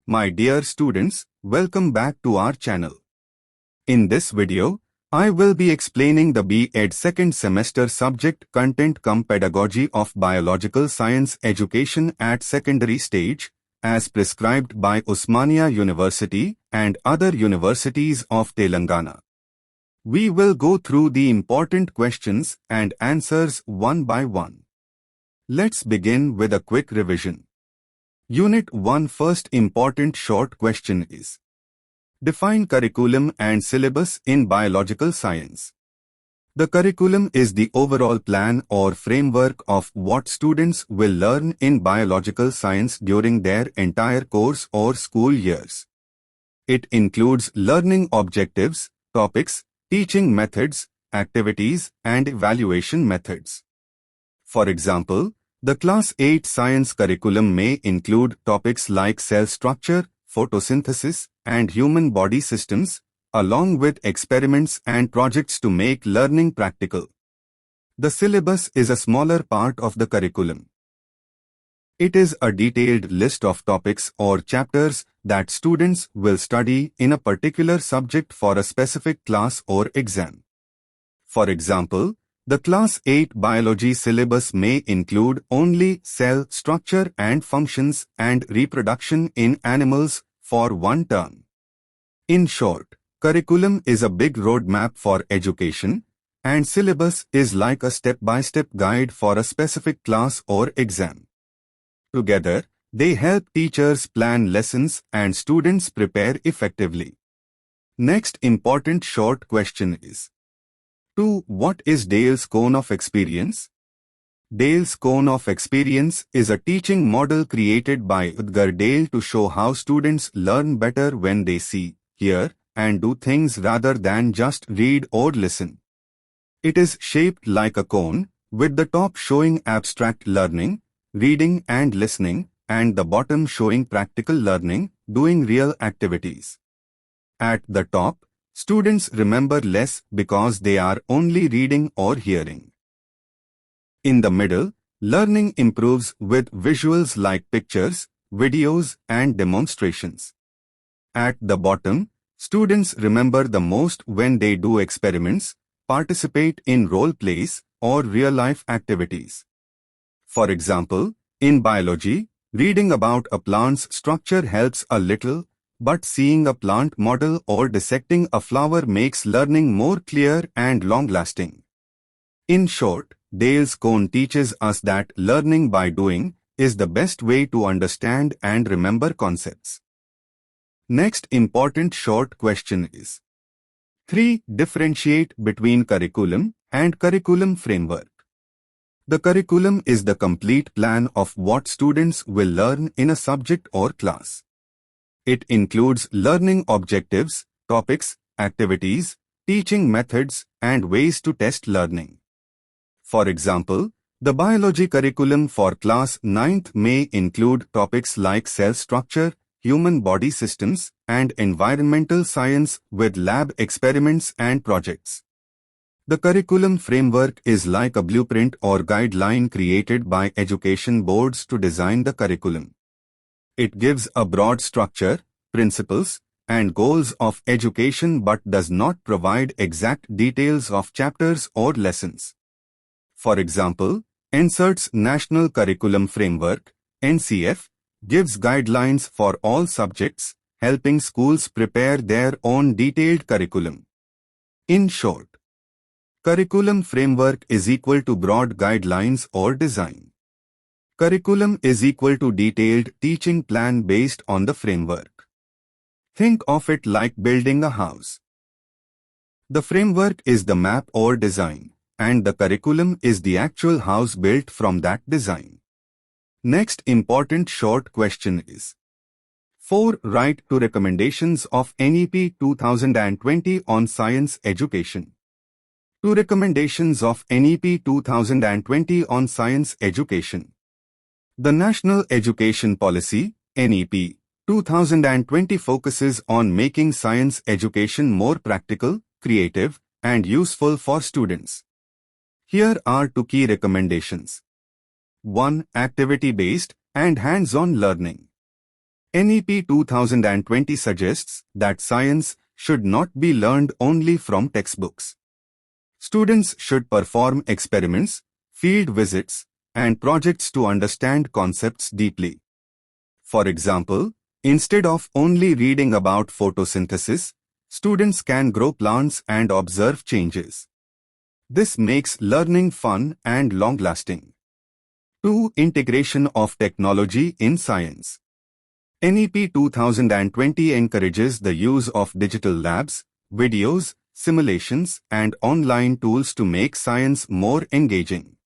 My dear students, welcome back to our channel. In this video, I will be explaining the B.Ed second semester subject content cum pedagogy of biological science education at secondary stage, as prescribed by Osmania University and other universities of Telangana. We will go through the important questions and answers one by one. Let's begin with a quick revision. Unit 1 first important short question is: define curriculum and syllabus in biological science. The curriculum is the overall plan or framework of what students will learn in biological science during their entire course or school years. It includes learning objectives, topics, teaching methods, activities, and evaluation methods. For example, the Class 8 science curriculum may include topics like cell structure, photosynthesis, and human body systems, along with experiments and projects to make learning practical. The syllabus is a smaller part of the curriculum. It is a detailed list of topics or chapters that students will study in a particular subject for a specific class or exam. For example, the Class 8 biology syllabus may include only cell structure and functions and reproduction in animals for one term. In short, curriculum is a big roadmap for education, and syllabus is like a step-by-step guide for a specific class or exam. Together, they help teachers plan lessons and students prepare effectively. Next important short question is: 2. What is Dale's cone of experience? Dale's cone of experience is a teaching model created by Edgar Dale to show how students learn better when they see, hear, and do things rather than just read or listen. It is shaped like a cone, with the top showing abstract learning, reading and listening, and the bottom showing practical learning, doing real activities. At the top, students remember less because they are only reading or hearing. In the middle, learning improves with visuals like pictures, videos, and demonstrations. At the bottom, students remember the most when they do experiments, participate in role plays, or real-life activities. For example, in biology, reading about a plant's structure helps a little, but seeing a plant model or dissecting a flower makes learning more clear and long-lasting. In short, Dale's cone teaches us that learning by doing is the best way to understand and remember concepts. Next important short question is: 3. Differentiate between curriculum and curriculum framework. The curriculum is the complete plan of what students will learn in a subject or class. It includes learning objectives, topics, activities, teaching methods, and ways to test learning. For example, the biology curriculum for Class 9th may include topics like cell structure, human body systems, and environmental science with lab experiments and projects. The curriculum framework is like a blueprint or guideline created by education boards to design the curriculum. It gives a broad structure, principles, and goals of education but does not provide exact details of chapters or lessons. For example, NCERT's National Curriculum Framework, NCF, gives guidelines for all subjects, helping schools prepare their own detailed curriculum. In short, curriculum framework is equal to broad guidelines or design. Curriculum is equal to detailed teaching plan based on the framework. Think of it like building a house. The framework is the map or design, and the curriculum is the actual house built from that design. Next important short question is: 4. Write 2 recommendations of NEP 2020 on science education. 2 recommendations of NEP 2020 on science education. The National Education Policy, NEP, 2020 focuses on making science education more practical, creative, and useful for students. Here are 2 key recommendations. 1. Activity-based and hands-on learning. NEP 2020 suggests that science should not be learned only from textbooks. Students should perform experiments, field visits, and projects to understand concepts deeply. For example, instead of only reading about photosynthesis, students can grow plants and observe changes. This makes learning fun and long-lasting. 2. Integration of technology in science. NEP 2020 encourages the use of digital labs, videos, simulations, and online tools to make science more engaging.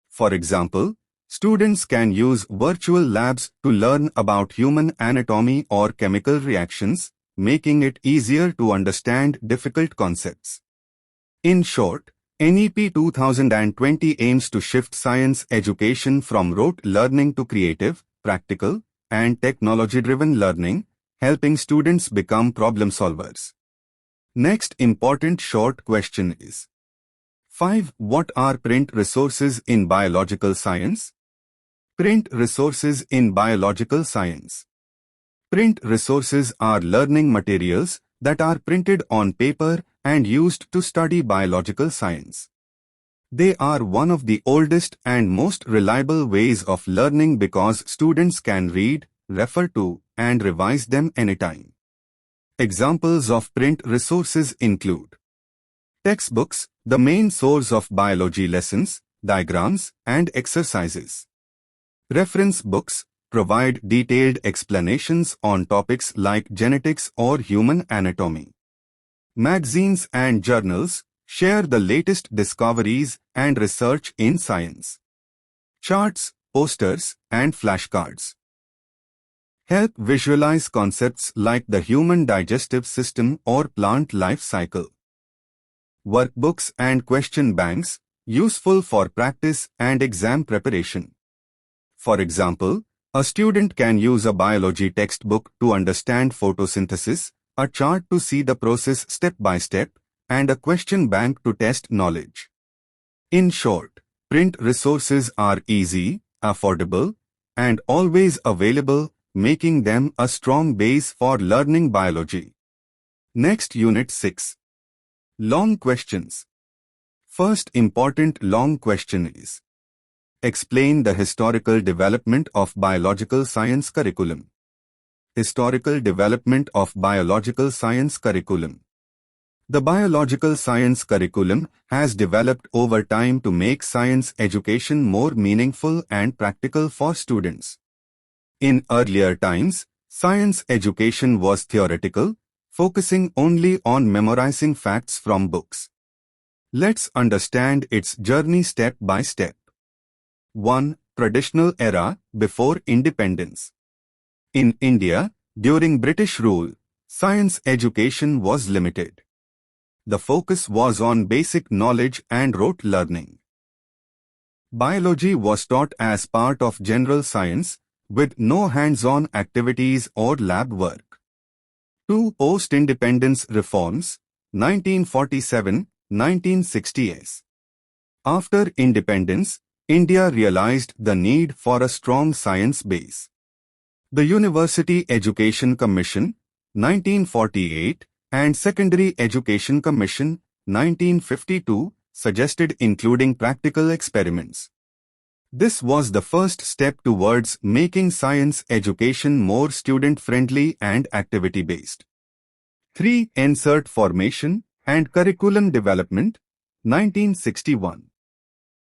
For example, students can use virtual labs to learn about human anatomy or chemical reactions, making it easier to understand difficult concepts. In short, NEP 2020 aims to shift science education from rote learning to creative, practical, and technology-driven learning, helping students become problem solvers. Next important short question is: 5. What are print resources in biological science? Print resources in biological science. Print resources are learning materials that are printed on paper and used to study biological science. They are one of the oldest and most reliable ways of learning because students can read, refer to, and revise them anytime. Examples of print resources include textbooks, the main source of biology lessons, diagrams, and exercises. Reference books provide detailed explanations on topics like genetics or human anatomy. Magazines and journals share the latest discoveries and research in science. Charts, posters, and flashcards help visualize concepts like the human digestive system or plant life cycle. Workbooks and question banks, useful for practice and exam preparation. For example, a student can use a biology textbook to understand photosynthesis, a chart to see the process step by step, and a question bank to test knowledge. In short, print resources are easy, affordable, and always available, making them a strong base for learning biology. Next, Unit 6. Long questions. First important long question is: explain the historical development of biological science curriculum. Historical development of biological science curriculum. The biological science curriculum has developed over time to make science education more meaningful and practical for students. In earlier times, science education was theoretical, focusing only on memorizing facts from books. Let's understand its journey step by step. 1. Traditional era, before independence. In India, during British rule, science education was limited. The focus was on basic knowledge and rote learning. Biology was taught as part of general science, with no hands-on activities or lab work. 2. Post-independence reforms, 1947-1960s. After independence, India realized the need for a strong science base. The University Education Commission, 1948, and Secondary Education Commission, 1952, suggested including practical experiments. This was the first step towards making science education more student-friendly and activity-based. 3. Insert formation and curriculum development, 1961.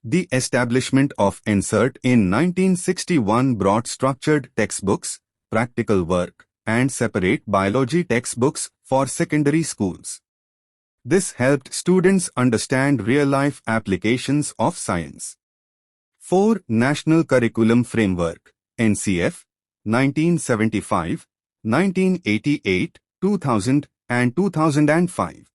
The establishment of Insert in 1961 brought structured textbooks, practical work, and separate biology textbooks for secondary schools. This helped students understand real-life applications of science. 4. National Curriculum Framework, NCF, 1975, 1988, 2000, and 2005.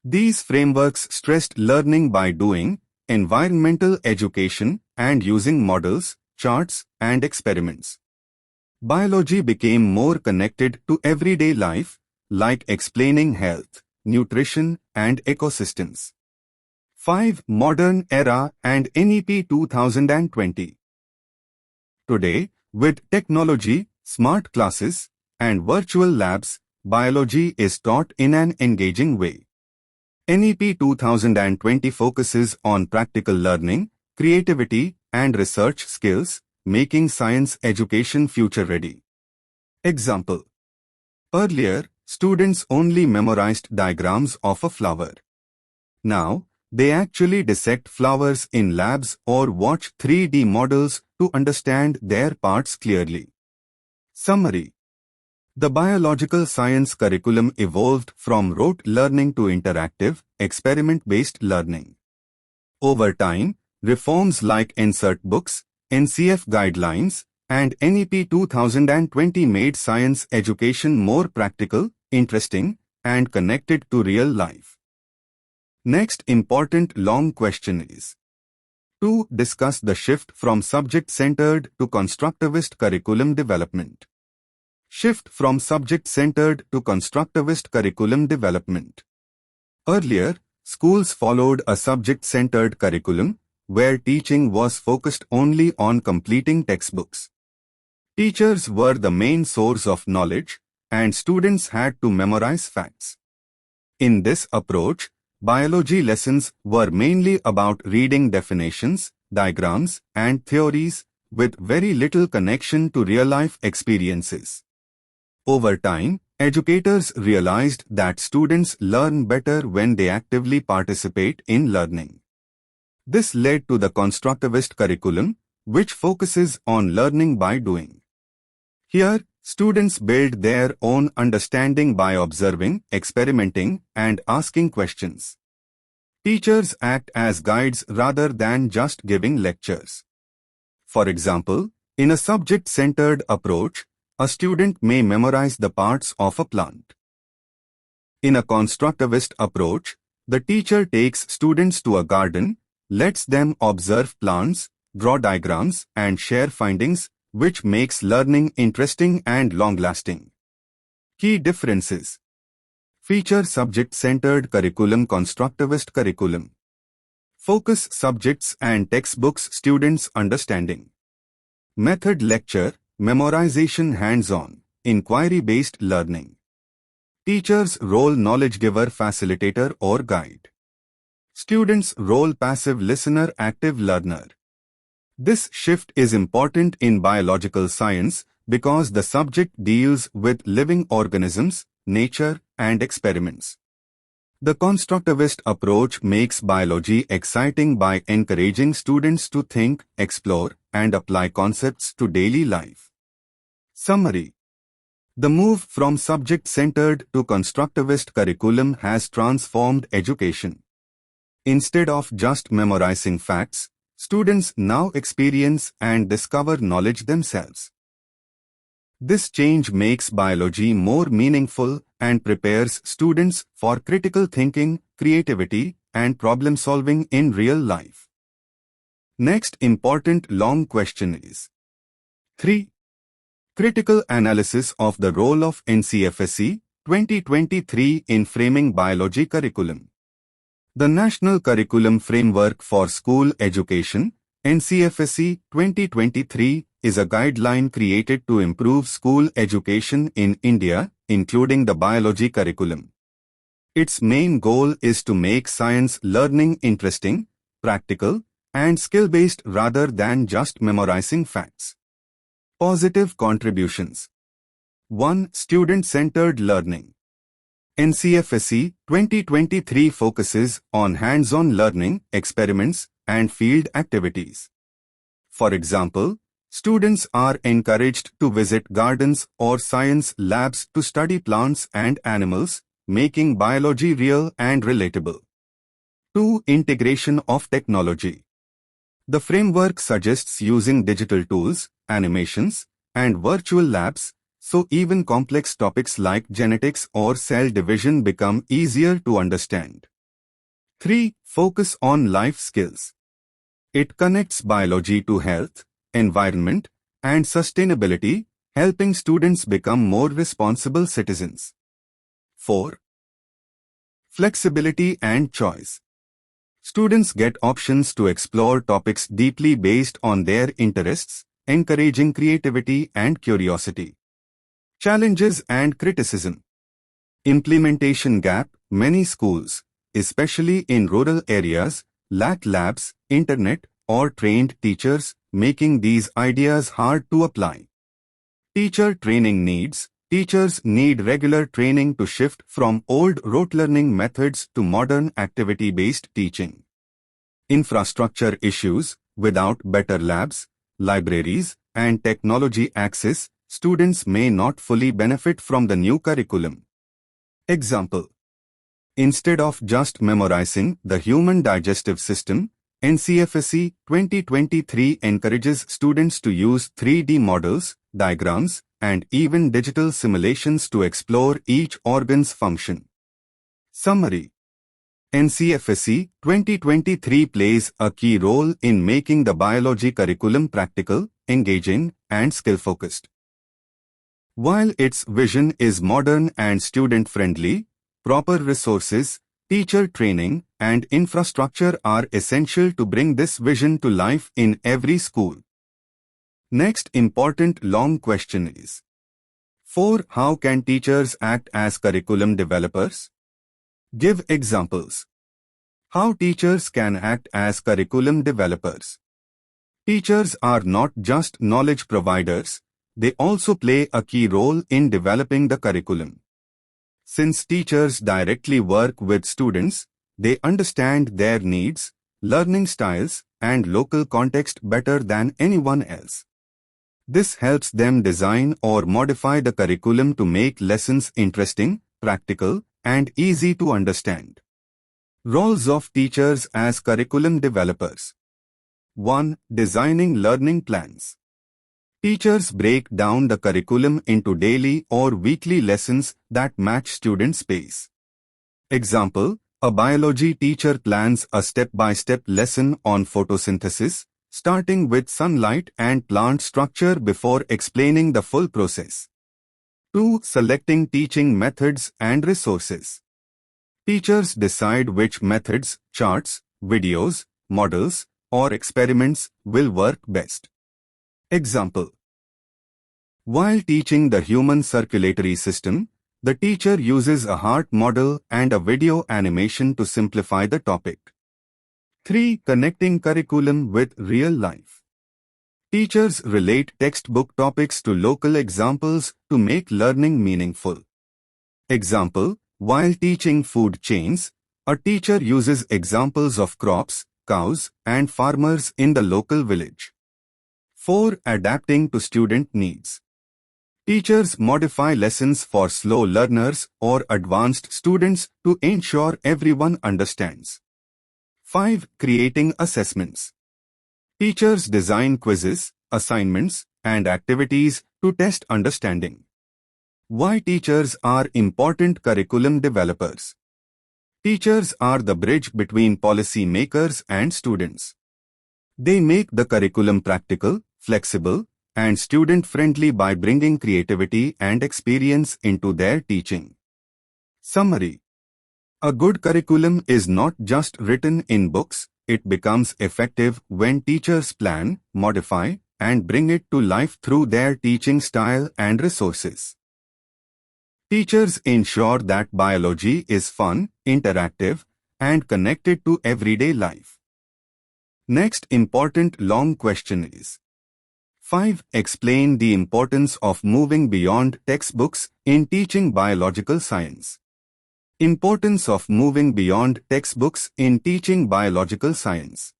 These frameworks stressed learning by doing, environmental education, and using models, charts, and experiments. Biology became more connected to everyday life, like explaining health, nutrition, and ecosystems. 5. Modern Era and NEP 2020. Today, with technology, smart classes, and virtual labs, biology is taught in an engaging way. NEP 2020 focuses on practical learning, creativity, and research skills, making science education future-ready. Example: earlier, students only memorized diagrams of a flower. Now, they actually dissect flowers in labs or watch 3D models to understand their parts clearly. Summary: the biological science curriculum evolved from rote learning to interactive, experiment-based learning. Over time, reforms like insert books, NCF guidelines, and NEP 2020 made science education more practical, interesting, and connected to real life. Next important long question is to discuss the shift from subject-centered to constructivist curriculum development. Shift from subject-centered to constructivist curriculum development. Earlier, schools followed a subject-centered curriculum where teaching was focused only on completing textbooks. Teachers were the main source of knowledge, and students had to memorize facts. In this approach, biology lessons were mainly about reading definitions, diagrams, and theories, with very little connection to real-life experiences. Over time, educators realized that students learn better when they actively participate in learning. This led to the constructivist curriculum, which focuses on learning by doing. Here, students build their own understanding by observing, experimenting, and asking questions. Teachers act as guides rather than just giving lectures. For example, in a subject-centered approach, a student may memorize the parts of a plant. In a constructivist approach, the teacher takes students to a garden, lets them observe plants, draw diagrams, and share findings, which makes learning interesting and long-lasting. Key differences: feature subject-centered curriculum, constructivist curriculum. Focus subjects and textbooks students' understanding. Method lecture, memorization hands-on, inquiry-based learning. Teacher's role knowledge giver, facilitator or guide. Students' role passive listener, active learner. This shift is important in biological science because the subject deals with living organisms, nature, and experiments. The constructivist approach makes biology exciting by encouraging students to think, explore, and apply concepts to daily life. Summary: the move from subject-centered to constructivist curriculum has transformed education. Instead of just memorizing facts, students now experience and discover knowledge themselves. This change makes biology more meaningful and prepares students for critical thinking, creativity, and problem-solving in real life. Next important long question is 3. Critical analysis of the role of NCFSE 2023 in framing biology curriculum. The National Curriculum Framework for School Education, NCFSE 2023, is a guideline created to improve school education in India, including the biology curriculum. Its main goal is to make science learning interesting, practical, and skill-based rather than just memorizing facts. Positive contributions. 1. Student-centered learning. NCFSE 2023 focuses on hands-on learning, experiments, and field activities. For example, students are encouraged to visit gardens or science labs to study plants and animals, making biology real and relatable. 2. Integration of technology. The framework suggests using digital tools, animations, and virtual labs, so even complex topics like genetics or cell division become easier to understand. 3. Focus on life skills. It connects biology to health, environment, and sustainability, helping students become more responsible citizens. 4. Flexibility and choice. Students get options to explore topics deeply based on their interests, encouraging creativity and curiosity. Challenges and criticism. Implementation gap. Many schools, especially in rural areas, lack labs, internet, or trained teachers, making these ideas hard to apply. Teacher training needs. Teachers need regular training to shift from old rote learning methods to modern activity-based teaching. Infrastructure issues. Without better labs, libraries, and technology access, students may not fully benefit from the new curriculum. Example. Instead of just memorizing the human digestive system, NCFSE 2023 encourages students to use 3D models, diagrams, and even digital simulations to explore each organ's function. Summary. NCFSE 2023 plays a key role in making the biology curriculum practical, engaging, and skill-focused. While its vision is modern and student-friendly, proper resources, teacher training, and infrastructure are essential to bring this vision to life in every school. Next important long question is: 4. How can teachers act as curriculum developers? Give examples. How teachers can act as curriculum developers. Teachers are not just knowledge providers, they also play a key role in developing the curriculum. Since teachers directly work with students, they understand their needs, learning styles, and local context better than anyone else. This helps them design or modify the curriculum to make lessons interesting, practical, and easy to understand. Roles of teachers as curriculum developers. 1. Designing learning plans. Teachers break down the curriculum into daily or weekly lessons that match students' pace. Example, a biology teacher plans a step-by-step lesson on photosynthesis, starting with sunlight and plant structure before explaining the full process. 2. Selecting teaching methods and resources. Teachers decide which methods, charts, videos, models, or experiments will work best. Example. While teaching the human circulatory system, the teacher uses a heart model and a video animation to simplify the topic. 3. Connecting curriculum with real life. Teachers relate textbook topics to local examples to make learning meaningful. Example, while teaching food chains, a teacher uses examples of crops, cows, and farmers in the local village. 4. Adapting to student needs. Teachers modify lessons for slow learners or advanced students to ensure everyone understands. 5. Creating assessments. Teachers design quizzes, assignments, and activities to test understanding. Why teachers are important curriculum developers. Teachers are the bridge between policy makers and students. They make the curriculum practical, flexible, and student-friendly by bringing creativity and experience into their teaching. Summary. A good curriculum is not just written in books, it becomes effective when teachers plan, modify, and bring it to life through their teaching style and resources. Teachers ensure that biology is fun, interactive, and connected to everyday life. Next important long question is: 5. Explain the importance of moving beyond textbooks in teaching biological science. Importance of moving beyond textbooks in teaching biological science.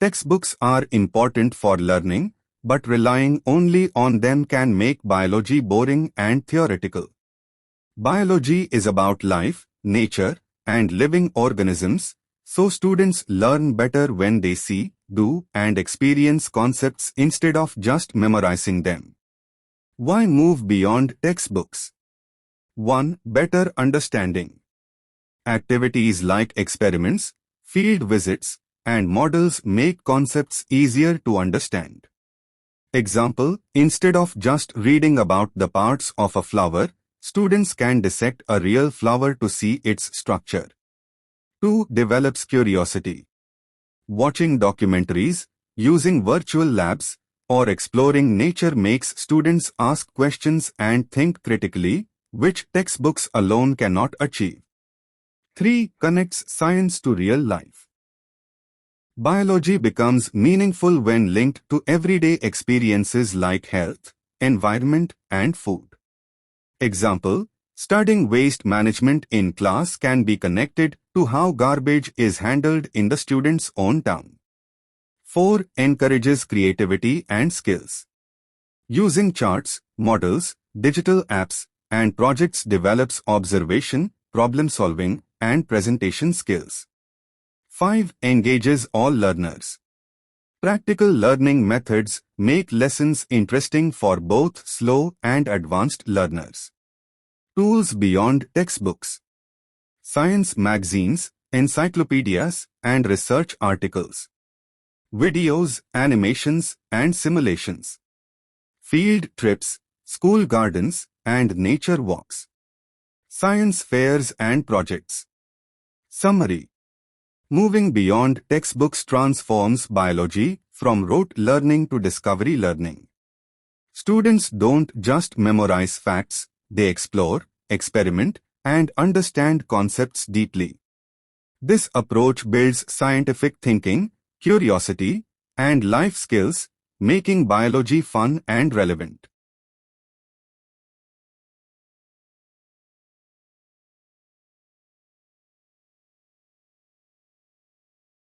Textbooks are important for learning, but relying only on them can make biology boring and theoretical. Biology is about life, nature, and living organisms, so students learn better when they see, do, and experience concepts instead of just memorizing them. Why move beyond textbooks? 1. Better understanding. Activities like experiments, field visits, and models make concepts easier to understand. Example, instead of just reading about the parts of a flower, students can dissect a real flower to see its structure. 2. Develops curiosity. Watching documentaries, using virtual labs, or exploring nature makes students ask questions and think critically, which textbooks alone cannot achieve. 3. Connects science to real life. Biology becomes meaningful when linked to everyday experiences like health, environment, and food. Example, studying waste management in class can be connected to how garbage is handled in the student's own town. 4. Encourages creativity and skills. Using charts, models, digital apps, and projects develops observation, problem-solving, and presentation skills. 5. Engages all learners. Practical learning methods make lessons interesting for both slow and advanced learners. Tools beyond textbooks. Science magazines, encyclopedias, and research articles. Videos, animations, and simulations. Field trips, school gardens, and nature walks. Science fairs and projects. Summary. Moving beyond textbooks transforms biology from rote learning to discovery learning. Students don't just memorize facts, they explore, experiment, and understand concepts deeply. This approach builds scientific thinking, curiosity, and life skills, making biology fun and relevant.